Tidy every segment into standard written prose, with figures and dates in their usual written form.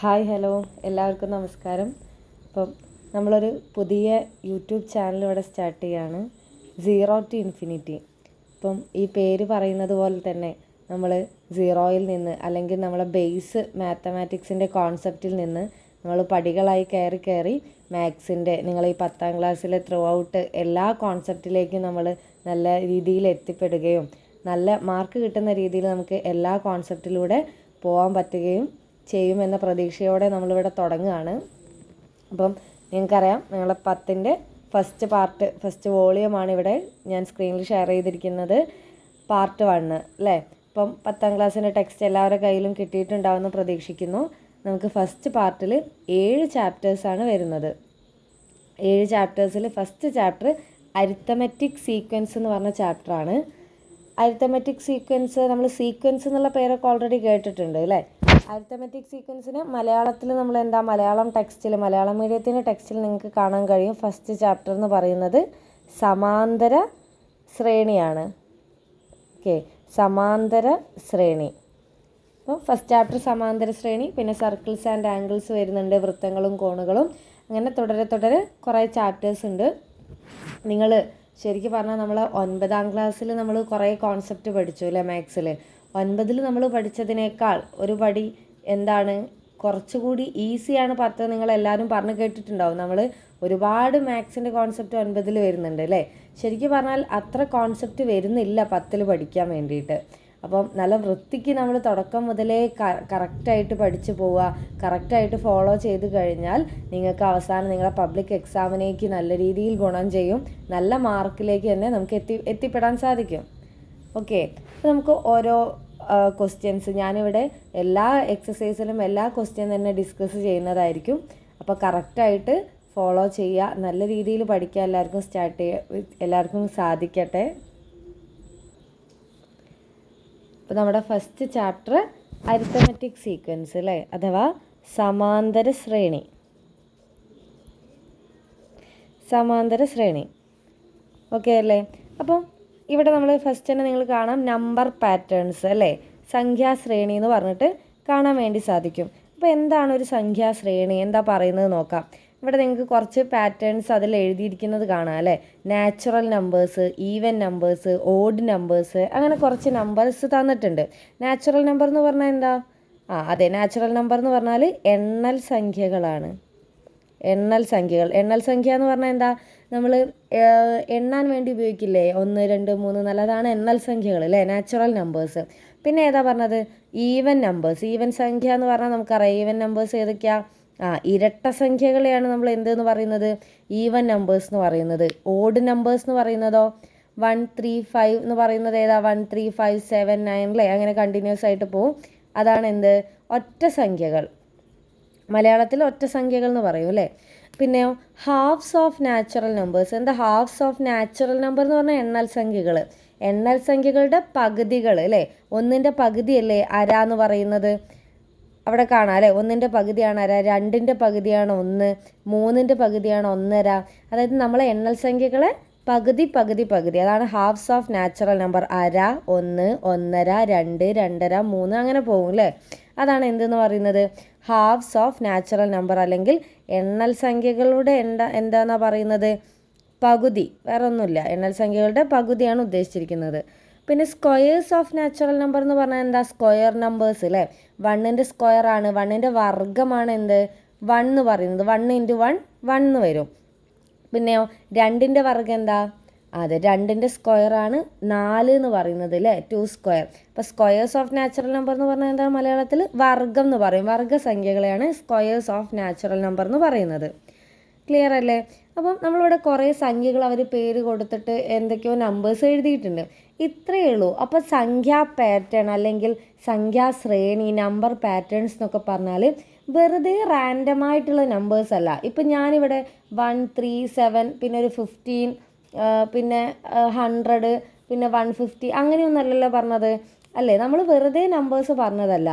Hi hello എല്ലാവർക്കും നമസ്കാരം. അപ്പം നമ്മളൊരു പുതിയ യൂട്യൂബ് ചാനൽ ഇവിടെ സ്റ്റാർട്ട് ചെയ്യുകയാണ്, സീറോ ടു ഇൻഫിനിറ്റി. അപ്പം ഈ പേര് പറയുന്നത് പോലെ തന്നെ നമ്മൾ സീറോയിൽ നിന്ന് അല്ലെങ്കിൽ നമ്മളെ ബേസ് മാത്തമാറ്റിക്സിൻ്റെ കോൺസെപ്റ്റിൽ നിന്ന് നമ്മൾ പടികളായി കയറി മാത്സിൻ്റെ നിങ്ങൾ ഈ 10ാം ക്ലാസ്സിലെ ത്രൂ ഔട്ട് എല്ലാ കോൺസെപ്റ്റിലേക്കും നമ്മൾ നല്ല രീതിയിൽ എത്തിപ്പെടുകയും നല്ല മാർക്ക് കിട്ടുന്ന രീതിയിൽ നമുക്ക് എല്ലാ കോൺസെപ്റ്റിലൂടെ പോകാൻ പറ്റുകയും ചെയ്യുമെന്ന പ്രതീക്ഷയോടെ നമ്മളിവിടെ തുടങ്ങുകയാണ്. അപ്പം നിങ്ങൾക്കറിയാം, നിങ്ങളെ 10ൻ്റെ ഫസ്റ്റ് വോളിയമാണ് ഇവിടെ ഞാൻ സ്ക്രീനിൽ ഷെയർ ചെയ്തിരിക്കുന്നത്, പാർട്ട് 1 അല്ലേ. അപ്പം 10ാം ക്ലാസ്സിൻ്റെ ടെക്സ്റ്റ് എല്ലാവരുടെ കയ്യിലും കിട്ടിയിട്ടുണ്ടാവുമെന്ന് പ്രതീക്ഷിക്കുന്നു. നമുക്ക് ഫസ്റ്റ് പാർട്ടിൽ 7 ചാപ്റ്റേഴ്സാണ് വരുന്നത്. 7 ചാപ്റ്റേഴ്സിൽ ഫസ്റ്റ് ചാപ്റ്റർ അരിത്തമെറ്റിക് സീക്വൻസ് എന്ന് പറഞ്ഞ ചാപ്റ്ററാണ്. അരിത്തമെറ്റിക് സീക്വൻസ്, നമ്മൾ സീക്വൻസ് എന്നുള്ള പേരൊക്കെ ഓൾറെഡി കേട്ടിട്ടുണ്ട് അല്ലേ. അരിത്തമെറ്റിക് സീക്വൻസിന് മലയാളത്തിൽ നമ്മൾ മലയാളം ടെക്സ്റ്റിൽ, മലയാളം മീഡിയത്തിൻ്റെ ടെക്സ്റ്റിൽ നിങ്ങൾക്ക് കാണാൻ കഴിയും. ഫസ്റ്റ് ചാപ്റ്റർ എന്ന് പറയുന്നത് സമാന്തര ശ്രേണിയാണ്. ഓക്കെ, സമാന്തര ശ്രേണി. അപ്പോൾ ഫസ്റ്റ് ചാപ്റ്റർ സമാന്തര ശ്രേണി, പിന്നെ സർക്കിൾസ് ആൻഡ് ആംഗിൾസ് വരുന്നുണ്ട്, വൃത്തങ്ങളും കോണുകളും, അങ്ങനെ തുടരെ കുറേ ചാപ്റ്റേഴ്സ് ഉണ്ട്. നിങ്ങൾ ശരിക്കും പറഞ്ഞാൽ നമ്മൾ 9ാം ക്ലാസ്സിൽ നമ്മൾ കുറേ കോൺസെപ്റ്റ് പഠിച്ചു അല്ലേ മാത്സിൽ. 9ൽ നമ്മൾ പഠിച്ചതിനേക്കാൾ ഒരു പടി കുറച്ചുകൂടി ഈസിയാണ് 10. നിങ്ങളെല്ലാവരും പറഞ്ഞു കേട്ടിട്ടുണ്ടാവും, നമ്മൾ ഒരുപാട് മാത്സിൻ്റെ കോൺസെപ്റ്റ് 9ൽ വരുന്നുണ്ട് അല്ലേ. ശരിക്കും പറഞ്ഞാൽ അത്ര കോൺസെപ്റ്റ് വരുന്നില്ല 10ൽ പഠിക്കാൻ വേണ്ടിയിട്ട്. അപ്പം നല്ല വൃത്തിക്ക് നമ്മൾ തുടക്കം മുതലേ കറക്റ്റായിട്ട് പഠിച്ചു പോവുക, കറക്റ്റായിട്ട് ഫോളോ ചെയ്ത് കഴിഞ്ഞാൽ നിങ്ങൾക്ക് അവസാനം നിങ്ങളെ പബ്ലിക് എക്സാമിനേക്ക് നല്ല രീതിയിൽ ഗുണം ചെയ്യും. നല്ല മാർക്കിലേക്ക് തന്നെ നമുക്ക് എത്തിപ്പെടാൻ സാധിക്കും. ഓക്കെ, അപ്പോൾ നമുക്ക് ഓരോ ക്വസ്റ്റ്യൻസ്, ഞാനിവിടെ എല്ലാ എക്സസൈസിലും എല്ലാ ക്വസ്റ്റ്യൻ തന്നെ ഡിസ്കസ് ചെയ്യുന്നതായിരിക്കും. അപ്പോൾ കറക്റ്റായിട്ട് ഫോളോ ചെയ്യുക, നല്ല രീതിയിൽ പഠിക്കാൻ എല്ലാവർക്കും സാധിക്കട്ടെ. അപ്പോൾ നമ്മുടെ ഫസ്റ്റ് ചാപ്റ്റർ അരിത്തമെറ്റിക് സീക്വൻസ് അല്ലേ, അഥവാ സമാന്തര ശ്രേണി. ഓക്കെ അല്ലേ. അപ്പം ഇവിടെ നമ്മൾ ഫസ്റ്റ് തന്നെ നിങ്ങൾ കാണാം നമ്പർ പാറ്റേൺസ് അല്ലേ, സംഖ്യാശ്രേണി എന്ന് പറഞ്ഞിട്ട് കാണാൻ വേണ്ടി സാധിക്കും. അപ്പോൾ എന്താണ് ഒരു സംഖ്യാശ്രേണി, എന്താ പറയുന്നത് നോക്കാം. ഇവിടെ നിങ്ങൾക്ക് കുറച്ച് പാറ്റേൺസ് അതിൽ എഴുതിയിരിക്കുന്നത് കാണാം അല്ലേ. Natural numbers, even numbers, odd numbers, അങ്ങനെ കുറച്ച് നമ്പേഴ്സ് തന്നിട്ടുണ്ട്. നാച്ചുറൽ നമ്പർ എന്ന് പറഞ്ഞാൽ എന്താ? അതെ, നാച്ചുറൽ നമ്പർ എന്ന് പറഞ്ഞാൽ എണ്ണൽ സംഖ്യകളാണ്. എണ്ണൽ സംഖ്യ എന്ന് പറഞ്ഞാൽ എന്താ? നമ്മൾ എണ്ണാൻ വേണ്ടി ഉപയോഗിക്കില്ലേ, 1 2 3 4, അതാണ് എണ്ണൽ സംഖ്യകൾ അല്ലേ, നാച്ചുറൽ നമ്പേഴ്സ്. പിന്നെ ഏതാ പറഞ്ഞത്? Even numbers. ഈവൻ സംഖ്യ എന്ന് പറഞ്ഞാൽ നമുക്കറിയാം, ഈവൻ നമ്പേഴ്സ് ഏതൊക്കെയാ? ഇരട്ട സംഖ്യകളെയാണ് നമ്മൾ എന്തെന്ന് പറയുന്നത്? ഈവൻ നമ്പേഴ്സ് എന്ന് പറയുന്നത്. ഓഡ് നമ്പേഴ്സ് എന്ന് പറയുന്നതോ 1 3 5 എന്ന് പറയുന്നത് ഏതാ? 1 3 5 7 9 അല്ലേ, അങ്ങനെ കണ്ടിന്യൂസ് ആയിട്ട് പോവും. അതാണ് എന്ത്? ഒറ്റ സംഖ്യകൾ. മലയാളത്തിൽ ഒറ്റ സംഖ്യകൾ എന്ന് പറയും അല്ലേ. പിന്നെയോ ഹാഫ്സ് ഓഫ് നാച്ചുറൽ നമ്പേഴ്സ്. എന്താ ഹാഫ്സ് ഓഫ് നാച്ചുറൽ നമ്പർ എന്ന് പറഞ്ഞാൽ എണ്ണൽ സംഖ്യകളുടെ പകുതികൾ അല്ലേ. 1ൻ്റെ പകുതിയല്ലേ അര എന്ന് പറയുന്നത്, അവിടെ കാണാം അല്ലേ. 1ൻ്റെ പകുതിയാണ് അര, 2ൻ്റെ പകുതിയാണ് 1, 3ൻ്റെ പകുതിയാണ് 1.5. അതായത് നമ്മളെ എണ്ണൽ സംഖ്യകളെ പകുതി, അതാണ് ഹാഫ്സ് ഓഫ് നാച്ചുറൽ നമ്പർ. അര, 1, 1.5, 2, 2.5, 3 അങ്ങനെ പോകും അല്ലേ. അതാണ് എന്തെന്ന് പറയുന്നത്? ഹാഫ്സ് ഓഫ് നാച്ചുറൽ നമ്പർ, അല്ലെങ്കിൽ എണ്ണൽ സംഖ്യകളുടെ എന്താണെന്നാ പറയുന്നത്? പകുതി, വേറെ ഒന്നുമില്ല, എണ്ണൽ സംഖ്യകളുടെ പകുതിയാണ് ഉദ്ദേശിച്ചിരിക്കുന്നത്. പിന്നെ സ്ക്വയേഴ്സ് ഓഫ് നാച്ചുറൽ നമ്പർ എന്ന് പറഞ്ഞാൽ എന്താ? സ്ക്വയർ നമ്പേഴ്സ് അല്ലേ. 1ൻ്റെ സ്ക്വയർ ആണ്, 1ൻ്റെ വർഗ്ഗമാണ് എന്ത്? 1 എന്ന് പറയുന്നത്. 1 × 1 1 എന്ന് വരും. പിന്നെയോ 2ൻ്റെ വർഗ്ഗം എന്താ? അതെ, 2ൻ്റെ സ്ക്വയർ ആണ് 4 എന്ന് പറയുന്നത് അല്ലേ, 2 സ്ക്വയർ. അപ്പോൾ സ്ക്വയേഴ്സ് ഓഫ് നാച്ചുറൽ നമ്പർ എന്ന് പറഞ്ഞാൽ എന്താ? മലയാളത്തിൽ വർഗ്ഗം എന്ന് പറയും. വർഗ്ഗസംഖ്യകളെയാണ് സ്ക്വയേഴ്സ് ഓഫ് നാച്ചുറൽ നമ്പർ എന്ന് പറയുന്നത്. ക്ലിയർ അല്ലേ. അപ്പം നമ്മളിവിടെ കുറേ സംഖ്യകൾ അവർ പേര് കൊടുത്തിട്ട് എന്തൊക്കെയോ നമ്പേഴ്സ് എഴുതിയിട്ടുണ്ട്. ഇത്രയേ ഉള്ളൂ. അപ്പോൾ സംഖ്യാ പാറ്റേൺ അല്ലെങ്കിൽ സംഖ്യാശ്രേണി, നമ്പർ പാറ്റേൺസ് എന്നൊക്കെ പറഞ്ഞാൽ വെറുതെ റാൻഡമായിട്ടുള്ള നമ്പേഴ്സ് അല്ല. ഇപ്പം ഞാനിവിടെ 1 3 7, പിന്നെ ഒരു 15, പിന്നെ 100, പിന്നെ 150 അങ്ങനെയൊന്നല്ലല്ലോ പറഞ്ഞത് അല്ലേ. നമ്മൾ വെറുതെ നമ്പേഴ്സ് പറഞ്ഞതല്ല,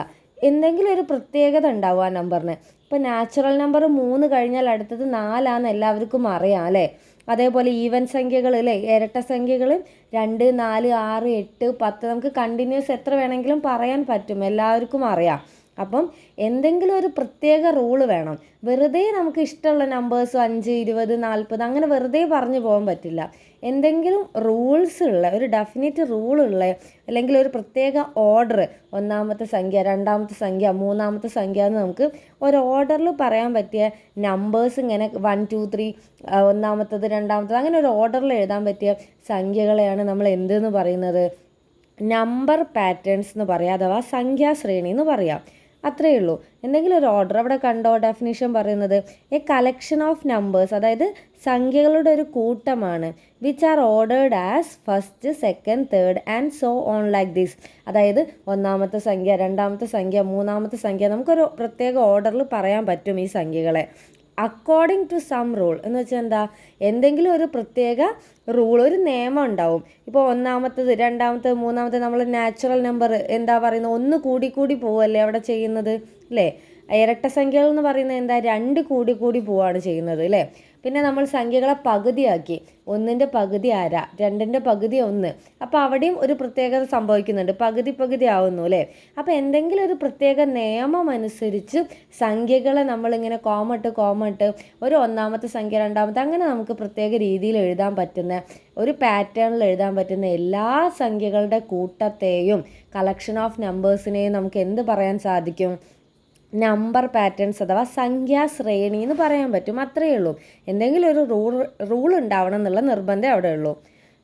എന്തെങ്കിലും ഒരു പ്രത്യേകത ഉണ്ടാവും ആ നമ്പറിന്. ഇപ്പോൾ നാച്ചുറൽ നമ്പർ 3 കഴിഞ്ഞാൽ അടുത്തത് 4 എല്ലാവർക്കും അറിയാം അല്ലേ. അതേപോലെ ഈവൻ സംഖ്യകൾ അല്ലേ, ഇരട്ട സംഖ്യകൾ 2 4 6 8 10 നമുക്ക് കണ്ടിന്യൂസ് എത്ര വേണമെങ്കിലും പറയാൻ പറ്റും, എല്ലാവർക്കും അറിയാം. അപ്പം എന്തെങ്കിലും ഒരു പ്രത്യേക റൂള് വേണം. വെറുതെ നമുക്ക് ഇഷ്ടമുള്ള നമ്പേഴ്സ് 5, 20, 40 അങ്ങനെ വെറുതെ പറഞ്ഞു പോകാൻ പറ്റില്ല. എന്തെങ്കിലും റൂൾസ് ഉള്ള ഒരു ഡെഫിനിറ്റ് റൂളുള്ള അല്ലെങ്കിൽ ഒരു പ്രത്യേക ഓർഡർ, ഒന്നാമത്തെ സംഖ്യ, രണ്ടാമത്തെ സംഖ്യ, മൂന്നാമത്തെ സംഖ്യ എന്ന് നമുക്ക് ഒരു ഓർഡറിൽ പറയാൻ പറ്റിയ നമ്പേഴ്സ് ഇങ്ങനെ 1, 2, 3 ഒന്നാമത്തത് രണ്ടാമത്തത് അങ്ങനെ ഒരു ഓർഡറിൽ എഴുതാൻ പറ്റിയ സംഖ്യകളെയാണ് നമ്മൾ എന്തെന്ന് പറയുന്നത്? നമ്പർ പാറ്റേൺസ് എന്ന് പറയാം, അഥവാ സംഖ്യാശ്രേണി എന്ന് പറയാം. അത്രയേ ഉള്ളൂ. എന്തെങ്കിലും ഒരു ഓർഡർ അവിടെ കണ്ടോ? ഡെഫിനിഷൻ പറയുന്നത് എ കളക്ഷൻ ഓഫ് നമ്പേഴ്സ്, അതായത് സംഖ്യകളുടെ ഒരു കൂട്ടമാണ്, which are ordered as first, second, third and so on like this. അതായത് ഒന്നാമത്തെ സംഖ്യ, രണ്ടാമത്തെ സംഖ്യ, മൂന്നാമത്തെ സംഖ്യ, നമുക്കൊരു പ്രത്യേക ഓർഡറിൽ പറയാൻ പറ്റും ഈ സംഖ്യകളെ. അക്കോർഡിംഗ് ടു സം റൂൾ എന്ന് വെച്ചാൽ എന്താ? എന്തെങ്കിലും ഒരു പ്രത്യേക റൂൾ, ഒരു നിയമം ഉണ്ടാവും. ഇപ്പോൾ ഒന്നാമത്തത്, രണ്ടാമത്തത്, മൂന്നാമത്തത് നമ്മൾ നാച്ചുറൽ നമ്പർ എന്താ പറയുന്നത്? ഒന്ന് കൂടി കൂടി പോവല്ലേ അവിടെ ചെയ്യുന്നത് അല്ലേ? ഇരട്ട സംഖ്യകൾ എന്ന് പറയുന്നത് എന്താ? 2 കൂടി കൂടി പോവാണ് ചെയ്യുന്നത് അല്ലേ? പിന്നെ നമ്മൾ സംഖ്യകളെ പകുതിയാക്കി, 1ൻ്റെ പകുതി അര, 2ൻ്റെ പകുതി 1. അപ്പോൾ അവിടെയും ഒരു പ്രത്യേകത സംഭവിക്കുന്നുണ്ട്, പകുതി പകുതി ആവുന്നു അല്ലേ? അപ്പോൾ എന്തെങ്കിലും ഒരു പ്രത്യേക നിയമം അനുസരിച്ച് സംഖ്യകളെ നമ്മളിങ്ങനെ കോമട്ട് ഒരു ഒന്നാമത്തെ സംഖ്യ, രണ്ടാമത്തെ, അങ്ങനെ നമുക്ക് പ്രത്യേക രീതിയിൽ എഴുതാൻ പറ്റുന്ന, ഒരു പാറ്റേണിൽ എഴുതാൻ പറ്റുന്ന എല്ലാ സംഖ്യകളുടെ കൂട്ടത്തെയും, കളക്ഷൻ ഓഫ് നമ്പേഴ്സിനെയും നമുക്ക് എന്ത് പറയാൻ സാധിക്കും? നമ്പർ പാറ്റേൺസ് അഥവാ സംഖ്യാശ്രേണി എന്ന് പറയാൻ പറ്റും. അത്രയേ ഉള്ളൂ. എന്തെങ്കിലും ഒരു റൂൾ ഉണ്ടാവണം എന്നുള്ള നിർബന്ധം അവിടെ ഉള്ളൂ.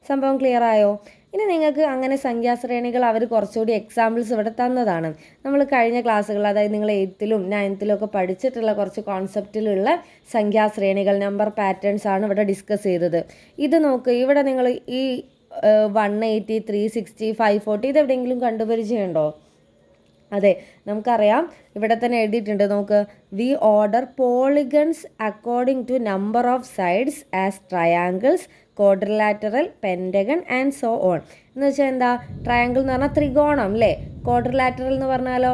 സംഭവം ക്ലിയർ ആയോ? ഇനി നിങ്ങൾക്ക് അങ്ങനെ സംഖ്യാശ്രേണികൾ അവർ കുറച്ചുകൂടി എക്സാമ്പിൾസ് ഇവിടെ തന്നതാണ്. നമ്മൾ കഴിഞ്ഞ ക്ലാസ്സുകൾ, അതായത് നിങ്ങൾ 8th-ലും 9th-ലും ഒക്കെ പഠിച്ചിട്ടുള്ള കുറച്ച് കോൺസെപ്റ്റിലുള്ള സംഖ്യാശ്രേണികൾ, നമ്പർ പാറ്റേൺസ് ആണ് ഇവിടെ ഡിസ്കസ് ചെയ്തത്. ഇത് നോക്ക്, ഇവിടെ നിങ്ങൾ ഈ 180, 360, 540 ഇതെവിടെയെങ്കിലും കണ്ടുപരിചയമുണ്ടോ? അതെ, നമുക്കറിയാം, ഇവിടെ തന്നെ എഴുതിയിട്ടുണ്ട്. നമുക്ക് we order polygons according to number of sides as triangles, quadrilateral, pentagon and so on. എന്ന് വെച്ചാൽ എന്താ? ട്രയാങ്കിൾ എന്ന് പറഞ്ഞാൽ ത്രികോണം അല്ലേ? ക്വാഡ്രിലാറ്ററൽ എന്ന് പറഞ്ഞാലോ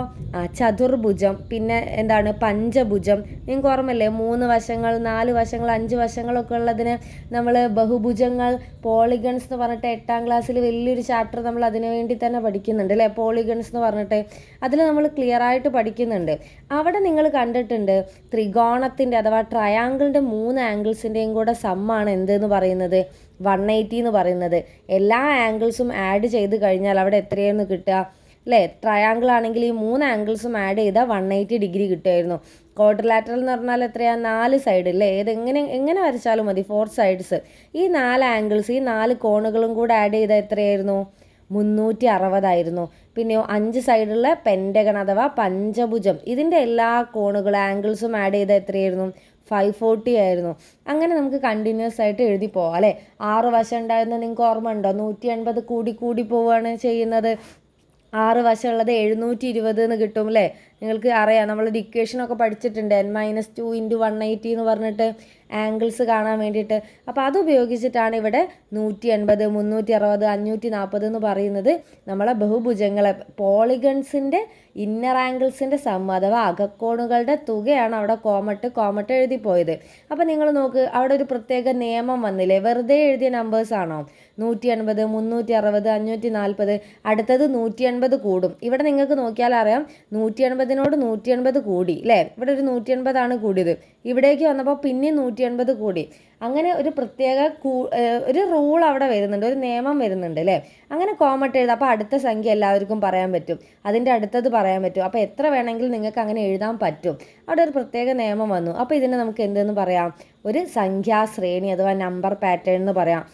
ചതുർഭുജം. പിന്നെ എന്താണ്? പഞ്ചഭുജം. നിങ്ങൾക്ക് ഓർമ്മയില്ലേ? 3 വശങ്ങൾ, 4 വശങ്ങൾ, 5 വശങ്ങളൊക്കെ ഉള്ളതിന് നമ്മൾ ബഹുഭുജങ്ങൾ, പോളിഗൺസ് എന്ന് പറഞ്ഞിട്ട് 8ാം ക്ലാസ്സിൽ വലിയൊരു ചാപ്റ്റർ നമ്മൾ അതിനു വേണ്ടി തന്നെ പഠിക്കുന്നുണ്ട് അല്ലേ? പോളിഗൺസ് എന്ന് പറഞ്ഞിട്ട് അതിൽ നമ്മൾ ക്ലിയർ ആയിട്ട് പഠിക്കുന്നുണ്ട്. അവിടെ നിങ്ങൾ കണ്ടിട്ടുണ്ട് ത്രികോണത്തിൻ്റെ അഥവാ ട്രയാങ്കിളിൻ്റെ 3 ആംഗിൾസിൻ്റെയും കൂടെ സമ്മാണ് എന്തെന്ന് പറയുന്നത്? 180 എന്ന് പറയുന്നത്. എല്ലാ ആംഗിൾസും ആഡ് ചെയ്ത് കഴിഞ്ഞാൽ അവിടെ എത്രയായിരുന്നു കിട്ടുക അല്ലേ? ട്രയാങ്കിൾ ആണെങ്കിൽ ഈ 3 ആംഗിൾസും ആഡ് ചെയ്താൽ 180 ഡിഗ്രി കിട്ടുമായിരുന്നു. ക്വാഡ്രിലാറ്ററൽ എന്ന് പറഞ്ഞാൽ എത്രയാണ്? 4 സൈഡ് അല്ലേ? എങ്ങനെ വരച്ചാലും മതി, 4 സൈഡ്സ്. ഈ 4 ആംഗിൾസ്, ഈ 4 കോണുകളും കൂടെ ആഡ് ചെയ്താൽ എത്രയായിരുന്നു? 360 പിന്നെയോ 5 സൈഡുള്ള പെൻറ്റഗൺ അഥവാ പഞ്ചഭുജം, ഇതിൻ്റെ എല്ലാ കോണുകളും ആംഗിൾസും ആഡ് ചെയ്താൽ എത്രയായിരുന്നു? 540 ആയിരുന്നു. അങ്ങനെ നമുക്ക് കണ്ടിന്യൂസ് ആയിട്ട് എഴുതി പോവാം അല്ലേ? 6 വശം ഉണ്ടായിരുന്ന നിങ്ങൾക്ക് ഓർമ്മ ഉണ്ടോ? 180 കൂടി കൂടി പോവുകയാണ് ചെയ്യുന്നത്. 6 വശമുള്ളത് 720 എന്ന് കിട്ടും അല്ലേ? നിങ്ങൾക്ക് അറിയാം, നമ്മളൊരു ഇക്വേഷനൊക്കെ പഠിച്ചിട്ടുണ്ട്, n-2 × 180 എന്ന് പറഞ്ഞിട്ട് ആംഗിൾസ് കാണാൻ വേണ്ടിയിട്ട്. അപ്പോൾ അത് ഉപയോഗിച്ചിട്ടാണ് ഇവിടെ 180, 360, 540 എന്ന് പറയുന്നത് നമ്മളെ ബഹുഭുജങ്ങളെ, പോളിഗൺസിൻ്റെ ഇന്നർ ആംഗിൾസിൻ്റെ സം അഥവാ അകക്കോണുകളുടെ തുകയാണ് അവിടെ കോമട്ട് എഴുതിപ്പോയത്. അപ്പോൾ നിങ്ങൾ നോക്ക്, അവിടെ ഒരു പ്രത്യേക നിയമം വന്നില്ലേ? വെറുതെ എഴുതിയ നമ്പേഴ്സ് ആണോ? 180, 360, 540, അടുത്തത് 180 കൂടും. ഇവിടെ നിങ്ങൾക്ക് നോക്കിയാൽ അറിയാം 180നോട് 180 കൂടി അല്ലേ? ഇവിടെ ഒരു 180 കൂടിയത്, ഇവിടേക്ക് വന്നപ്പോൾ പിന്നെ 180 കൂടി. അങ്ങനെ ഒരു പ്രത്യേക ഒരു റൂൾ അവിടെ വരുന്നുണ്ട്, ഒരു നിയമം വരുന്നുണ്ട് അല്ലേ? അങ്ങനെ കോമട്ട് എഴുതാം. അപ്പോൾ അടുത്ത സംഖ്യ എല്ലാവർക്കും പറയാൻ പറ്റും, അതിൻ്റെ അടുത്തത് പറയാൻ പറ്റും. അപ്പോൾ എത്ര വേണമെങ്കിലും നിങ്ങൾക്ക് അങ്ങനെ എഴുതാൻ പറ്റും. അവിടെ ഒരു പ്രത്യേക നിയമം വന്നു. അപ്പോൾ ഇതിനെ നമുക്ക് എന്തെന്ന് പറയാം? ഒരു സംഖ്യാശ്രേണി അഥവാ നമ്പർ പാറ്റേൺ എന്ന് പറയാം.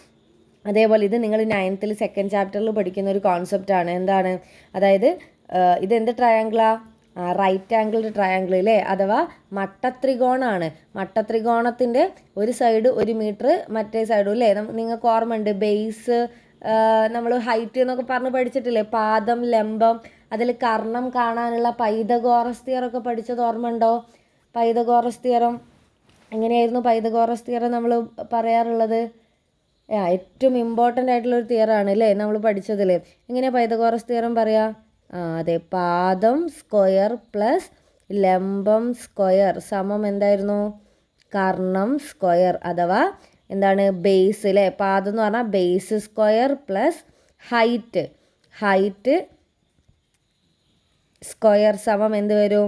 അതേപോലെ ഇത് നിങ്ങൾ 9th സെക്കൻഡ് ചാപ്റ്ററിൽ പഠിക്കുന്ന ഒരു കോൺസെപ്റ്റാണ്. എന്താണ്? അതായത് ഇതെന്ത് ട്രയാങ്കിളാണ്? റൈറ്റ് ആംഗിൾഡ് ട്രയാങ്കിൾ അല്ലേ? അഥവാ മട്ടത്രികോണമാണ്. മട്ടത്രികോണത്തിൻ്റെ ഒരു സൈഡ് 1 മീറ്റർ, മറ്റേ സൈഡും അല്ലേ? നിങ്ങൾക്ക് ഓർമ്മയുണ്ട്, ബേസ് നമ്മൾ ഹൈറ്റ് എന്നൊക്കെ പറഞ്ഞ് പഠിച്ചിട്ടില്ലേ? പാദം, ലംബം, അതിൽ കർണം കാണാനുള്ള പൈതഗോറസ് തിയറൊക്കെ പഠിച്ചത് ഓർമ്മ ഉണ്ടോ? പൈതഗോറസ് തിയറം എങ്ങനെയായിരുന്നു? പൈതഗോറസ് തിയറം നമ്മൾ പറയാറുള്ളത് ഏറ്റവും ഇമ്പോർട്ടൻ്റ് ആയിട്ടുള്ളൊരു തിയറാണ് അല്ലേ നമ്മൾ പഠിച്ചതിൽ. എങ്ങനെയാണ് പൈതഗോറസ് തിയറം പറയാം? അതെ, പാദം സ്ക്വയർ പ്ലസ് ലംബം സ്ക്വയർ സമം എന്തായിരുന്നു? കർണം സ്ക്വയർ അഥവാ എന്താണ്? ബേസ് അല്ലേ? പാദം എന്ന് പറഞ്ഞാൽ base square plus height square സമം എന്ത് വരും?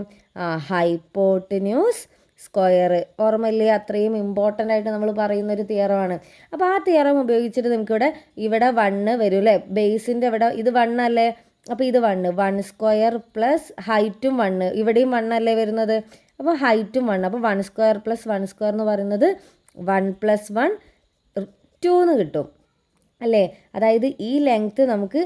Hypotenuse square. ഓർമ്മയില്ലേ? അത്രയും ഇമ്പോർട്ടൻ്റ് ആയിട്ട് നമ്മൾ പറയുന്നൊരു തിയറമാണ്. അപ്പോൾ ആ തിയറം ഉപയോഗിച്ചിട്ട് നമുക്കിവിടെ ഇവിടെ 1 വരും അല്ലേ? ബേസിൻ്റെ ഇവിടെ ഇത് 1 അല്ലേ? അപ്പോൾ ഇത് 1 സ്ക്വയർ പ്ലസ് ഹൈറ്റും 1, ഇവിടെയും 1 അല്ലേ വരുന്നത്? അപ്പോൾ ഹൈറ്റും 1, അപ്പോൾ 1 സ്ക്വയർ പ്ലസ് 1 സ്ക്വയർ എന്ന് പറയുന്നത് 1 + 1 2 എന്ന് കിട്ടും അല്ലേ? അതായത് ഈ ലെങ്ത്ത് നമുക്ക്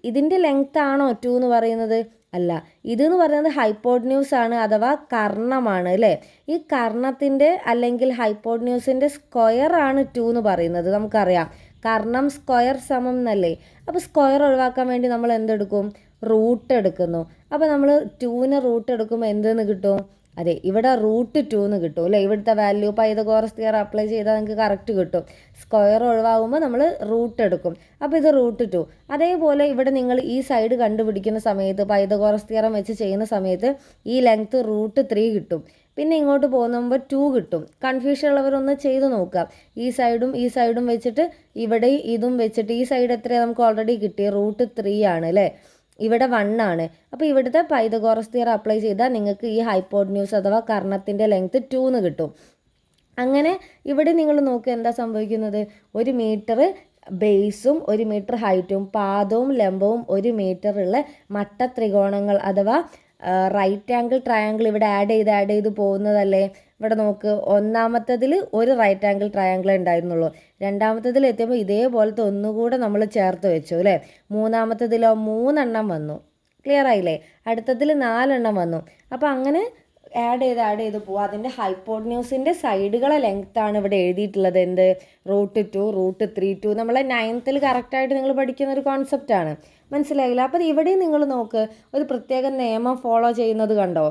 ഇതിൻ്റെ ലെങ്ത്ത് ആണോ 2 എന്ന് പറയുന്നത്? അല്ല, ഇതെന്ന് പറയുന്നത് ഹൈപ്പോട്ന്യൂസ് ആണ്, അഥവാ കർണമാണ് അല്ലേ? ഈ കർണത്തിൻ്റെ അല്ലെങ്കിൽ ഹൈപ്പോട്ന്യൂസിൻ്റെ സ്ക്വയർ ആണ് 2 എന്ന് പറയുന്നത്. നമുക്കറിയാം കർണം സ്ക്വയർ സമം എന്നല്ലേ. അപ്പോൾ സ്ക്വയർ ഒഴിവാക്കാൻ വേണ്ടി നമ്മൾ എന്തെടുക്കും? റൂട്ട് എടുക്കുന്നു. അപ്പോൾ നമ്മൾ 2ന് റൂട്ട് എടുക്കുമ്പോൾ എന്തെന്ന് കിട്ടും? അതെ, ഇവിടെ √2 എന്ന് കിട്ടും അല്ലേ? ഇവിടുത്തെ വാല്യൂ പൈതഗോറസ് തിയറം അപ്ലൈ ചെയ്താൽ നിങ്ങൾക്ക് കറക്റ്റ് കിട്ടും. സ്ക്വയർ ഒഴിവാകുമ്പോൾ നമ്മൾ റൂട്ട് എടുക്കും. അപ്പോൾ ഇത് √2. അതേപോലെ ഇവിടെ നിങ്ങൾ ഈ സൈഡ് കണ്ടുപിടിക്കുന്ന സമയത്ത് പൈതഗോറസ് തിയറം വെച്ച് ചെയ്യുന്ന സമയത്ത് ഈ ലെങ്ത്ത് √3 കിട്ടും. പിന്നെ ഇങ്ങോട്ട് പോകുമ്പോൾ 2 കിട്ടും. കൺഫ്യൂഷൻ ഉള്ളവരൊന്ന് ചെയ്ത് നോക്കുക. ഈ സൈഡും വെച്ചിട്ട് ഇവിടെ ഇതും വെച്ചിട്ട് ഈ സൈഡ് എത്രയാണ് നമുക്ക് ഓൾറെഡി കിട്ടി? √3 ആണ് അല്ലേ? ഇവിടെ 1 ആണ്. അപ്പോൾ ഇവിടുത്തെ പൈതഗോറസ് തിയറം അപ്ലൈ ചെയ്താൽ നിങ്ങൾക്ക് ഈ ഹൈപ്പോട്ന്യൂസ് അഥവാ കർണത്തിൻ്റെ ലെങ്ത്ത് 2 എന്ന് കിട്ടും. അങ്ങനെ ഇവിടെ നിങ്ങൾ നോക്കുക എന്താ സംഭവിക്കുന്നത്? 1 മീറ്റർ ബേസും 1 മീറ്റർ ഹൈറ്റും പാദവും ലംബവും 1 മീറ്ററുള്ള മട്ട ത്രികോണങ്ങൾ അഥവാ റൈറ്റ് ആംഗിൾ ട്രയാങ്കിൾ ഇവിടെ ആഡ് ചെയ്ത് പോകുന്നതല്ലേ? ഇവിടെ നോക്ക്, ഒന്നാമത്തതിൽ ഒരു റൈറ്റ് ആംഗിൾ ട്രയാങ്കിൾ ഉണ്ടായിരുന്നുള്ളൂ. രണ്ടാമത്തതിൽ എത്തിയപ്പോൾ ഇതേപോലത്തെ ഒന്നുകൂടെ നമ്മൾ ചേർത്ത് വെച്ചു അല്ലേ? മൂന്നാമത്തതിലോ 3 വന്നു. ക്ലിയർ ആയില്ലേ? അടുത്തതിൽ 4 വന്നു. അപ്പോൾ അങ്ങനെ ആഡ് ചെയ്ത് പോവുക. അതിൻ്റെ ഹൈപ്പോട്ന്യൂസിൻ്റെ സൈഡുകളെ ലെങ്ത്താണ് ഇവിടെ എഴുതിയിട്ടുള്ളത്. എന്ത്? √2 √3 നമ്മളെ 9th കറക്റ്റായിട്ട് നിങ്ങൾ പഠിക്കുന്ന ഒരു കോൺസെപ്റ്റാണ്. മനസ്സിലായില്ല? അപ്പോൾ ഇവിടെയും നിങ്ങൾ നോക്ക്, ഒരു പ്രത്യേക നിയമം ഫോളോ ചെയ്യുന്നത് കണ്ടോ?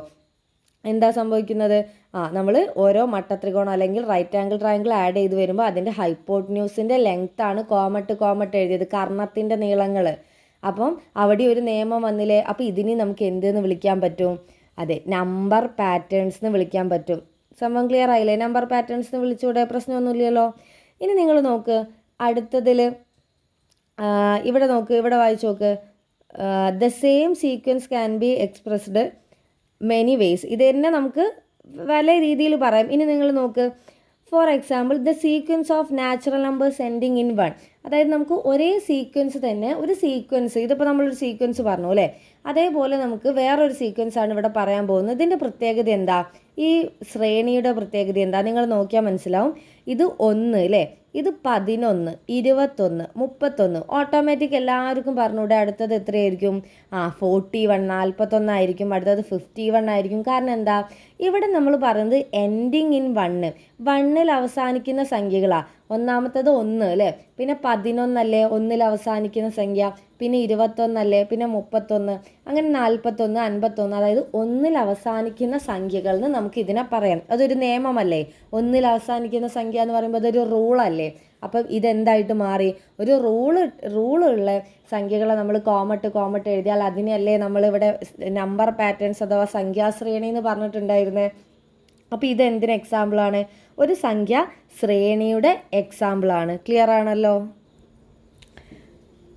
എന്താ സംഭവിക്കുന്നത്? നമ്മൾ ഓരോ മട്ടത്രികോണം അല്ലെങ്കിൽ റൈറ്റ് ആംഗിൾ ട്രയാങ്കിൾ ആഡ് ചെയ്ത് വരുമ്പോൾ അതിൻ്റെ ഹൈപ്പോട്ന്യൂസിൻ്റെ ലെങ്ത്താണ് കോമട്ട് എഴുതിയത്, കർണത്തിൻ്റെ നീളങ്ങൾ. അപ്പം അവിടെ ഒരു നിയമം വന്നില്ലേ? അപ്പോൾ ഇതിനെ നമുക്ക് എന്തെന്ന് വിളിക്കാൻ പറ്റും? അതെ, നമ്പർ പാറ്റേൺസ് എന്ന് വിളിക്കാൻ പറ്റും. സംഭവം ക്ലിയർ ആയില്ലേ? നമ്പർ പാറ്റേൺസ് എന്ന് വിളിച്ചുകൂടെ? പ്രശ്നമൊന്നുമില്ലല്ലോ. ഇനി നിങ്ങൾ നോക്ക്, അടുത്തതിൽ ഇവിടെ നോക്ക്, ഇവിടെ വായിച്ചു നോക്ക്. The same sequence can be expressed many ways. ഇത് തന്നെ നമുക്ക് പല രീതിയിൽ പറയാം. ഇനി നിങ്ങൾ നോക്ക്, for example the sequence of natural numbers ending in 1. അതായത് നമുക്ക് ഒരേ സീക്വൻസ് തന്നെ, ഒരു സീക്വൻസ്, ഇതിപ്പോൾ നമ്മളൊരു സീക്വൻസ് പറഞ്ഞു അല്ലേ? അതേപോലെ നമുക്ക് വേറൊരു സീക്വൻസ് ആണ് ഇവിടെ പറയാൻ പോകുന്നത്. ഇതിൻ്റെ പ്രത്യേകത എന്താ? ഈ ശ്രേണിയുടെ പ്രത്യേകത എന്താ? നിങ്ങൾ നോക്കിയാൽ മനസ്സിലാവും. ഇത് 1 അല്ലേ? ഇത് 11, 21, 31. ഓട്ടോമാറ്റിക് എല്ലാവർക്കും പറഞ്ഞൂടെ അടുത്തത് എത്രയായിരിക്കും? 41, 41 ആയിരിക്കും. അടുത്തത് 51 ആയിരിക്കും. കാരണം എന്താ? ഇവിടെ നമ്മൾ പറയുന്നത് എൻഡിങ് ഇൻ 1. 1ൽ അവസാനിക്കുന്ന സംഖ്യകളാണ്. ഒന്നാമത്തത് 1 അല്ലേ? പിന്നെ 11 അല്ലേ 1ൽ അവസാനിക്കുന്ന സംഖ്യ? പിന്നെ 21 അല്ലേ? പിന്നെ 31, അങ്ങനെ 41, 51. അതായത് 1ൽ അവസാനിക്കുന്ന സംഖ്യകൾ എന്ന് നമുക്ക് ഇതിനെ പറയാം. അതൊരു നിയമമല്ലേ? 1ൽ അവസാനിക്കുന്ന സംഖ്യ എന്ന് പറയുമ്പോൾ അതൊരു റൂളല്ലേ? അപ്പം ഇതെന്തായിട്ട് മാറി? ഒരു റൂളുള്ള സംഖ്യകളെ നമ്മൾ കോമട്ട് എഴുതിയാൽ അതിനെയല്ലേ നമ്മളിവിടെ നമ്പർ പാറ്റേൺസ് അഥവാ സംഖ്യാശ്രേണി എന്ന് പറഞ്ഞിട്ടുണ്ടായിരുന്നത്. അപ്പോൾ ഇതെന്തിന് എക്സാമ്പിളാണ്? ഒരു സംഖ്യ ശ്രേണിയുടെ എക്സാമ്പിളാണ്. ക്ലിയർ ആണല്ലോ?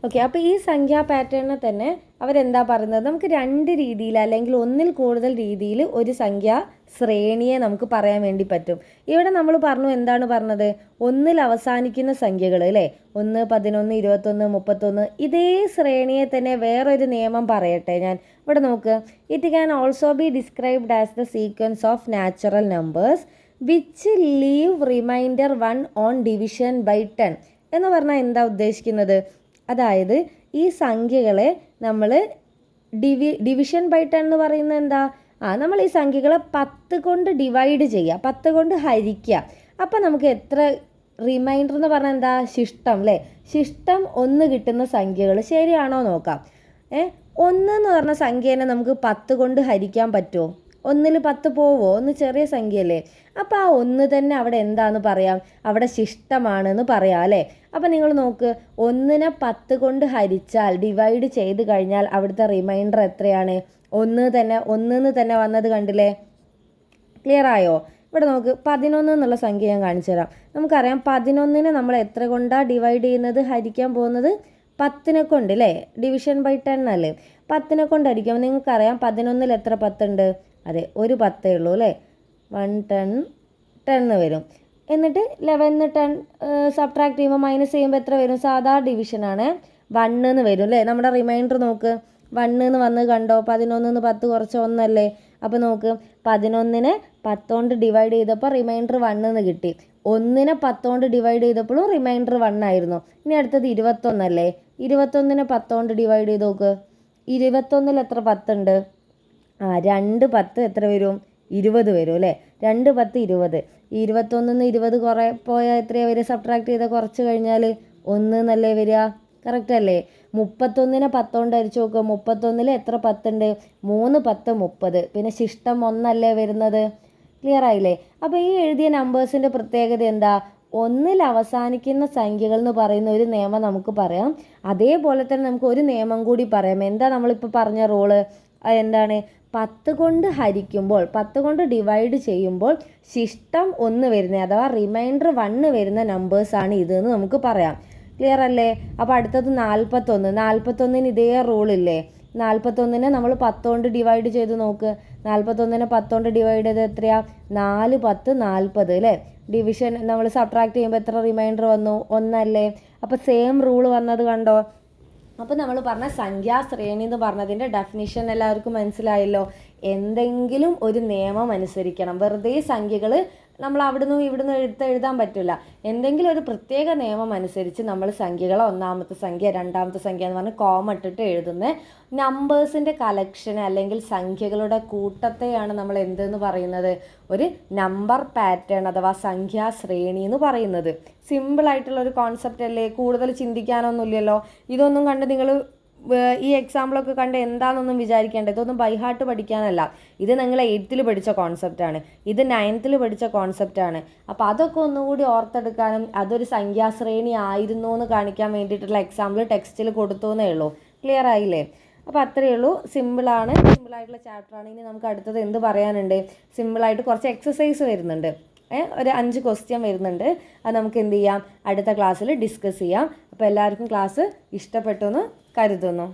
ഓക്കെ, അപ്പോൾ ഈ സംഖ്യാ പാറ്റേണിനെ തന്നെ അവരെന്താ പറയുന്നത്? നമുക്ക് 2 രീതിയിൽ അല്ലെങ്കിൽ 1ൽ കൂടുതൽ രീതിയിൽ ഒരു സംഖ്യാ ശ്രേണിയെ നമുക്ക് പറയാൻ വേണ്ടി പറ്റും. ഇവിടെ നമ്മൾ പറഞ്ഞു, എന്താണ് പറഞ്ഞത്? 1ൽ അവസാനിക്കുന്ന സംഖ്യകൾ അല്ലേ? 1, 11, 21, 31. ഇതേ ശ്രേണിയെ തന്നെ വേറൊരു നിയമം പറയട്ടെ ഞാൻ. ഇവിടെ നോക്ക്, it can also be described as the sequence of natural numbers which leave remainder 1 on division by 10. എന്ന് പറഞ്ഞാൽ എന്താ ഉദ്ദേശിക്കുന്നത്? അതായത് ഈ സംഖ്യകളെ നമ്മൾ ഡിവിഷൻ ബൈ 10 എന്ന് പറയുന്നത് എന്താ? നമ്മൾ ഈ സംഖ്യകളെ 10 കൊണ്ട് ഡിവൈഡ് ചെയ്യുക, 10 കൊണ്ട് ഹരിക്കുക. അപ്പം നമുക്ക് എത്ര റിമൈൻഡർ എന്ന് പറഞ്ഞാൽ എന്താ? ശിഷ്ടം അല്ലേ? ശിഷ്ടം 1 കിട്ടുന്ന സംഖ്യകൾ ശരിയാണോ നോക്കാം. 1 എന്ന് പറഞ്ഞ സംഖ്യേനെ നമുക്ക് 10 കൊണ്ട് ഹരിക്കാൻ പറ്റുമോ? 1ൽ 10 പോവോ? 1 ചെറിയ സംഖ്യയല്ലേ? അപ്പോൾ ആ 1 തന്നെ അവിടെ എന്താണെന്ന് പറയാം? അവിടെ ശിഷ്ടമാണെന്ന് പറയാം അല്ലേ? അപ്പോൾ നിങ്ങൾ നോക്ക്, 1നെ 10 കൊണ്ട് ഹരിച്ചാൽ ഡിവൈഡ് ചെയ്ത് കഴിഞ്ഞാൽ അവിടുത്തെ റിമൈൻഡർ എത്രയാണ്? 1 തന്നെ വന്നത് കണ്ടില്ലേ? ക്ലിയർ ആയോ? ഇവിടെ നോക്ക്, 11 എന്നുള്ള സംഖ്യ ഞാൻ കാണിച്ചു തരാം. നമുക്കറിയാം 11നെ നമ്മൾ എത്ര കൊണ്ടാണ് ഡിവൈഡ് ചെയ്യുന്നത്? ഹരിക്കാൻ പോകുന്നത് 10നെ കൊണ്ട് അല്ലേ? ഡിവിഷൻ ബൈ 10 അല്ലേ? 10നെ കൊണ്ട് ഹരിക്കുമ്പോൾ നിങ്ങൾക്കറിയാം 11ൽ എത്ര 10 ഉണ്ട്? അതെ, ഒരു 10 ഉള്ളൂ അല്ലേ. 1 10 വരും. എന്നിട്ട് 11 10 സബ്ട്രാക്ട് ചെയ്യുമ്പോൾ മൈനസ് ചെയ്യുമ്പോൾ എത്ര വരും? സാധാ ഡിവിഷനാണ്, 1 എന്ന് വരും അല്ലേ. നമ്മുടെ റിമൈൻഡർ നോക്ക്, 1 എന്ന് വന്ന് കണ്ടോ? 11 10 കുറച്ച് 1 അല്ലേ. അപ്പോൾ നോക്ക്, 11നെ 10 കൊണ്ട് ഡിവൈഡ് ചെയ്തപ്പോൾ റിമൈൻഡർ 1 എന്ന് കിട്ടി. 1നെ 10 കൊണ്ട് ഡിവൈഡ് ചെയ്തപ്പോഴും റിമൈൻഡർ 1 ആയിരുന്നു. ഇനി അടുത്തത് 21 അല്ലേ. 21നെ 10 കൊണ്ട് ഡിവൈഡ് ചെയ്ത് നോക്ക്. 21ൽ എത്ര 10 ഉണ്ട്? 2 10 എത്ര വരും? 20 വരും അല്ലേ. 2 10 20. 21ന്ന് 20 കുറേ പോയാൽ എത്രയാണ് വരിക? സബ്ട്രാക്ട് ചെയ്താൽ കുറച്ച് കഴിഞ്ഞാൽ 1 എന്നല്ലേ വരിക. കറക്റ്റ് അല്ലേ. 31നെ 10 കൊണ്ട് ഹരിച്ച് നോക്കുക. 31ൽ എത്ര 10 ഉണ്ട്? 3 10 30. പിന്നെ ശിഷ്ടം 1 അല്ലേ വരുന്നത്. ക്ലിയർ ആയില്ലേ? അപ്പോൾ ഈ എഴുതിയ നമ്പേഴ്സിൻ്റെ പ്രത്യേകത എന്താ? 1ൽ അവസാനിക്കുന്ന സംഖ്യകൾ എന്ന് പറയുന്ന ഒരു നിയമം നമുക്ക് പറയാം. അതേപോലെ തന്നെ നമുക്ക് ഒരു നിയമം കൂടി പറയാം. എന്താ നമ്മളിപ്പോൾ പറഞ്ഞ റോള്? എന്താണ്? 10 കൊണ്ട് ഹരിക്കുമ്പോൾ, 10 കൊണ്ട് ഡിവൈഡ് ചെയ്യുമ്പോൾ ശിഷ്ടം 1 വരുന്നത്, അഥവാ റിമൈൻഡർ 1 വരുന്ന നമ്പേഴ്സാണ് ഇതെന്ന് നമുക്ക് പറയാം. ക്ലിയർ അല്ലേ? അപ്പോൾ അടുത്തത് 41. 41ന് ഇതേ റൂളില്ലേ. 41നെ നമ്മൾ 10 കൊണ്ട് ഡിവൈഡ് ചെയ്ത് നോക്ക്. 41നെ 10 കൊണ്ട് ഡിവൈഡ് ചെയ്ത് എത്രയാ? 4 10 40 അല്ലേ. ഡിവിഷൻ നമ്മൾ സബ്ട്രാക്ട് ചെയ്യുമ്പോൾ എത്ര റിമൈൻഡർ വന്നു? 1 അല്ലേ. അപ്പോൾ സെയിം റൂൾ വന്നത് കണ്ടോ? അപ്പോൾ നമ്മൾ പറഞ്ഞ സംഖ്യാശ്രേണി എന്ന് പറഞ്ഞതിൻ്റെ ഡെഫിനിഷൻ എല്ലാവർക്കും മനസ്സിലായല്ലോ. എന്തെങ്കിലും ഒരു നിയമം അനുസരിക്കണം. വെറുതെ സംഖ്യകൾ നമ്മൾ അവിടുന്ന് ഇവിടുന്ന് എഴുതാൻ പറ്റില്ല. എന്തെങ്കിലും ഒരു പ്രത്യേക നിയമം അനുസരിച്ച് നമ്മൾ സംഖ്യകളെ ഒന്നാമത്തെ സംഖ്യ രണ്ടാമത്തെ സംഖ്യ എന്ന് പറഞ്ഞ് കോമ ഇട്ടിട്ട് എഴുതുന്ന നമ്പേഴ്സിൻ്റെ കളക്ഷന് അല്ലെങ്കിൽ സംഖ്യകളുടെ കൂട്ടത്തെയാണ് നമ്മൾ എന്തെന്ന് പറയുന്നത്? ഒരു നമ്പർ പാറ്റേൺ അഥവാ സംഖ്യാശ്രേണി എന്ന് പറയുന്നത്. സിമ്പിളായിട്ടുള്ളൊരു കോൺസെപ്റ്റ് അല്ലേ, കൂടുതൽ ചിന്തിക്കാനൊന്നുമില്ലല്ലോ. ഇതൊന്നും കണ്ട് നിങ്ങൾ ഈ എക്സാമ്പിളൊക്കെ കണ്ട് എന്താണെന്നൊന്നും വിചാരിക്കേണ്ട. ഇതൊന്നും ബൈഹാർട്ട് പഠിക്കാനല്ല. ഇത് നിങ്ങൾ 8th പഠിച്ച കോൺസെപ്റ്റാണ്, ഇത് 9th പഠിച്ച കോൺസെപ്റ്റാണ്. അപ്പോൾ അതൊക്കെ ഒന്നുകൂടി ഓർത്തെടുക്കാനും അതൊരു സംഖ്യാശ്രേണി ആയിരുന്നു എന്ന് കാണിക്കാൻ വേണ്ടിയിട്ടുള്ള എക്സാമ്പിൾ ടെക്സ്റ്റിൽ കൊടുത്തു എന്നേ ഉള്ളൂ. ക്ലിയർ ആയില്ലേ? അപ്പോൾ അത്രയേ ഉള്ളൂ. സിമ്പിളായിട്ടുള്ള ചാപ്റ്ററാണ്. ഇനി നമുക്ക് അടുത്തത് എന്ത് പറയാനുണ്ട്? സിമ്പിളായിട്ട് കുറച്ച് എക്സസൈസ് വരുന്നുണ്ട്. ഒരു 5 ക്വസ്റ്റ്യൻ വരുന്നുണ്ട്. അത് നമുക്ക് എന്ത് ചെയ്യാം? അടുത്ത ക്ലാസ്സിൽ ഡിസ്കസ് ചെയ്യാം. അപ്പോൾ എല്ലാവർക്കും ക്ലാസ് ഇഷ്ടപ്പെട്ടു എന്ന് കരുതുന്നു.